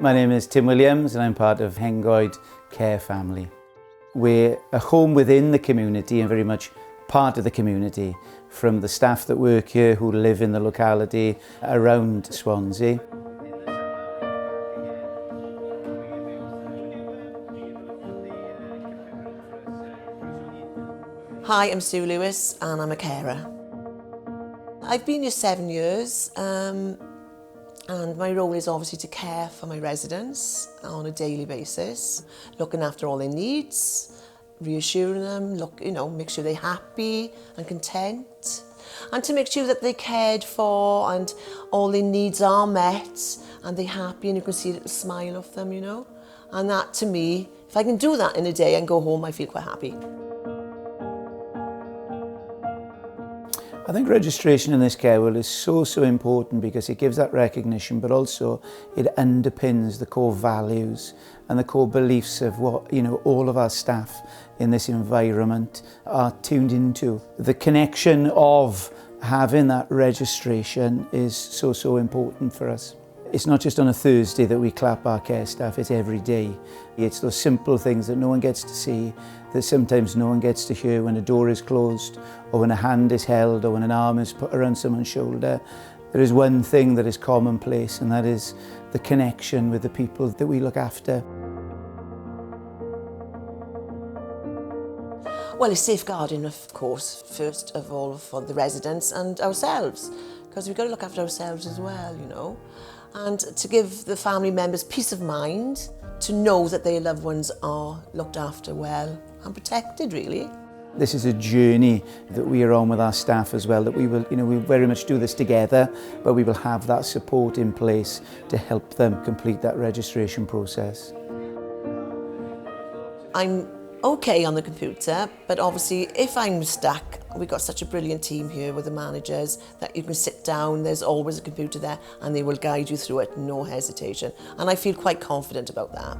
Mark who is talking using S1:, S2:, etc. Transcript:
S1: My name is Tim Williams and I'm part of Hengoed Care family. We're a home within the community and very much part of the community, from the staff that work here who live in the locality around Swansea.
S2: Hi, I'm Sue Lewis and I'm a carer. I've been here 7 years and my role is obviously to care for my residents on a daily basis, looking after all their needs, reassuring them, make sure they're happy and content, and to make sure that they're cared for and all their needs are met and they're happy and you can see a little smile off them, And that, to me, if I can do that in a day and go home, I feel quite happy.
S1: I think registration in this care world is so important because it gives that recognition, but also it underpins the core values and the core beliefs of what all of our staff in this environment are tuned into. The connection of having that registration is so important for us. It's not just on a Thursday that we clap our care staff, it's every day. It's those simple things that no one gets to see, that sometimes no one gets to hear when a door is closed, or when a hand is held, or when an arm is put around someone's shoulder. There is one thing that is commonplace, and that is the connection with the people that we look after.
S2: Well, it's safeguarding, of course, first of all for the residents and ourselves, because we've got to look after ourselves as well, and to give the family members peace of mind, to know that their loved ones are looked after well and protected, really.
S1: This is a journey that we are on with our staff as well, that we will, we very much do this together, but we will have that support in place to help them complete that registration process. I'm okay on the computer, but obviously if I'm stuck, we've got such a brilliant team here with the managers that you can sit down, there's always a computer there and they will guide you through it, no hesitation. And I feel quite confident about that.